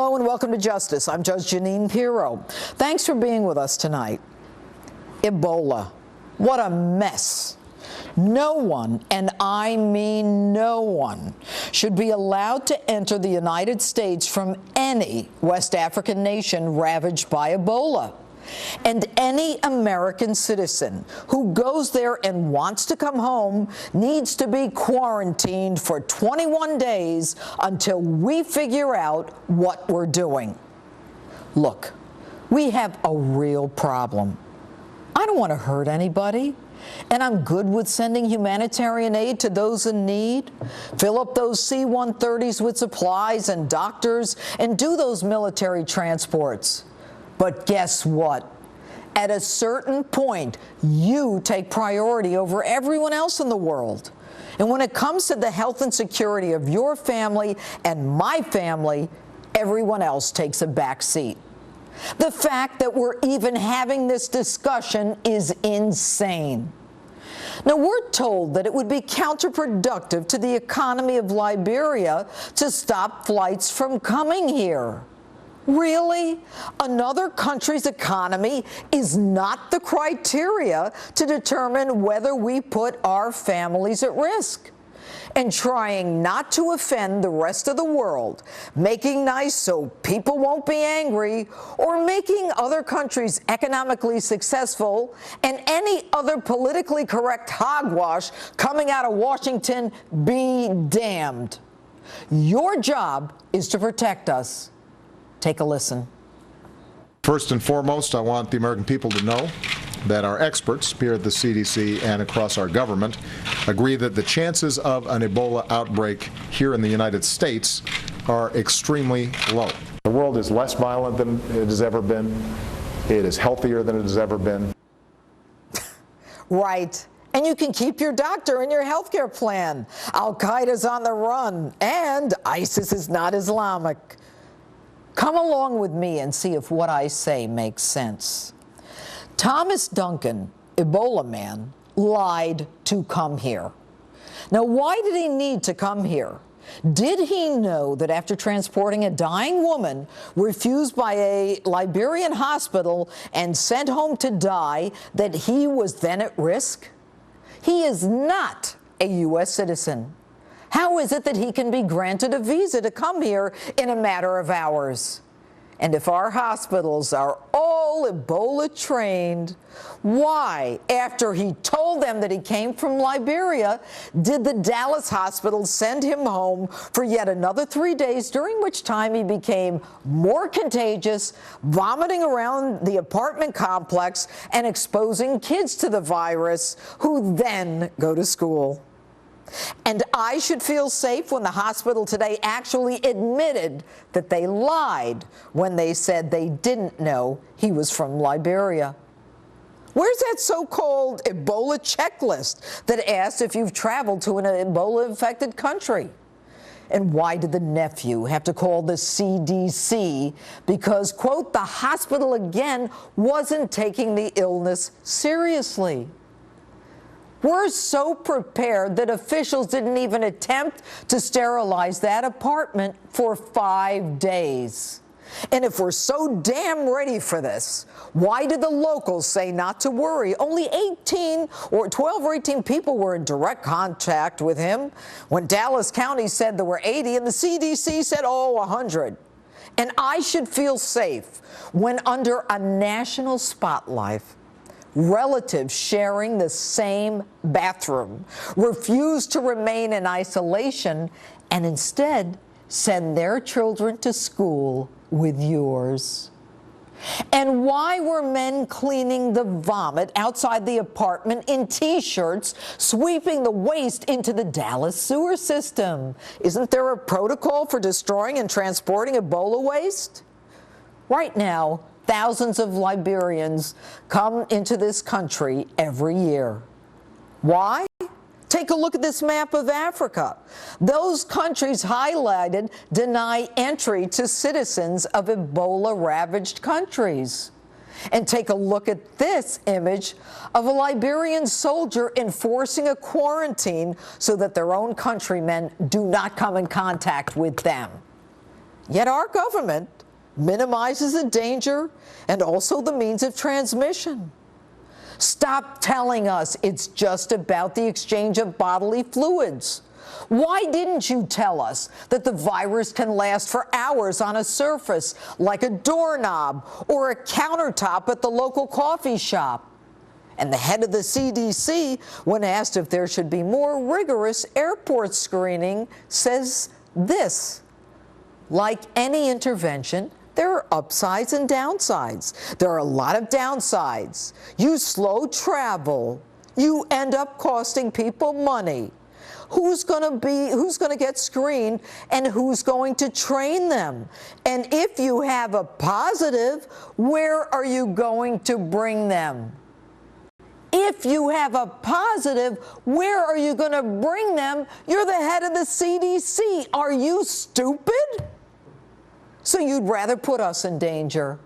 Hello and welcome to Justice. I'm Judge Jeanine Pirro. Thanks for being with us tonight. Ebola. What a mess. No one, and I mean no one, should be allowed to enter the United States from any West African nation ravaged by Ebola. And any American citizen who goes there and wants to come home needs to be quarantined for 21 days until we figure out what we're doing. Look, we have a real problem. I don't want to hurt anybody, and I'm good with sending humanitarian aid to those in need, fill up those C-130s with supplies and doctors, and do those military transports. But guess what? At a certain point, you take priority over everyone else in the world. And when it comes to the health and security of your family and my family, everyone else takes a back seat. The fact that we're even having this discussion is insane. Now, we're told that it would be counterproductive to the economy of Liberia to stop flights from coming here. Really? Another country's economy is not the criteria to determine whether we put our families at risk. And trying not to offend the rest of the world, making nice so people won't be angry, or making other countries economically successful, and any other politically correct hogwash coming out of Washington be damned. Your job is to protect us. Take a listen. First and foremost, I want the American people to know that our experts here at the CDC and across our government agree that the chances of an Ebola outbreak here in the United States are extremely low. The world is less violent than it has ever been. It is healthier than it has ever been. Right. And you can keep your doctor in your healthcare plan. Al-Qaeda's on the run, and ISIS is not Islamic. Come along with me and see if what I say makes sense. Thomas Duncan, Ebola man, lied to come here. Now, why did he need to come here? Did he know that after transporting a dying woman refused by a Liberian hospital and sent home to die, that he was then at risk? He is not a U.S. citizen. How is it that he can be granted a visa to come here in a matter of hours? And if our hospitals are all Ebola trained, why, after he told them that he came from Liberia, did the Dallas hospital send him home for yet another 3 days, during which time he became more contagious, vomiting around the apartment complex and exposing kids to the virus, who then go to school? And I should feel safe when the hospital today actually admitted that they lied when they said they didn't know he was from Liberia. Where's that so-called Ebola checklist that asks if you've traveled to an Ebola-infected country? And why did the nephew have to call the CDC? Because, quote, the hospital again wasn't taking the illness seriously. We're so prepared that officials didn't even attempt to sterilize that apartment for 5 days. And if we're so damn ready for this, why did the locals say not to worry? Only 12 or 18 people were in direct contact with him, when Dallas County said there were 80 and the CDC said, oh, 100. And I should feel safe when, under a national spotlight, relatives sharing the same bathroom refuse to remain in isolation and instead send their children to school with yours. And why were men cleaning the vomit outside the apartment in T-shirts, sweeping the waste into the Dallas sewer system? Isn't there a protocol for destroying and transporting Ebola waste? Right now, thousands of Liberians come into this country every year. Why? Take a look at this map of Africa. Those countries highlighted deny entry to citizens of Ebola-ravaged countries. And take a look at this image of a Liberian soldier enforcing a quarantine so that their own countrymen do not come in contact with them. Yet our government minimizes the danger and also the means of transmission. Stop telling us it's just about the exchange of bodily fluids. Why didn't you tell us that the virus can last for hours on a surface like a doorknob or a countertop at the local coffee shop? And the head of the CDC, when asked if there should be more rigorous airport screening, says this: like any intervention, there are upsides and downsides. There are a lot of downsides. You slow travel. You end up costing people money. Who's going to get screened, and who's going to train them? And if you have a positive, where are you going to bring them? If you have a positive, where are you going to bring them? You're the head of the CDC. Are you stupid? So you'd rather put us in danger.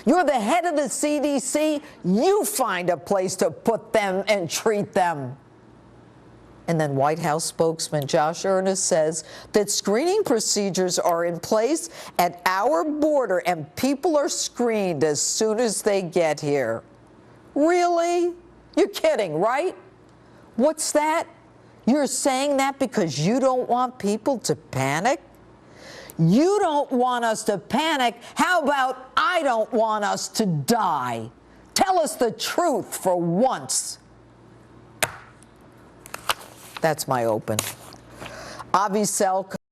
You're the head of the CDC. You find a place to put them and treat them. And then White House spokesman Josh Earnest says that screening procedures are in place at our border and people are screened as soon as they get here. Really? You're kidding, right? What's that? You're saying that because you don't want people to panic? You don't want us to panic. How about I don't want us to die? Tell us the truth for once. That's my open. Avi Selk,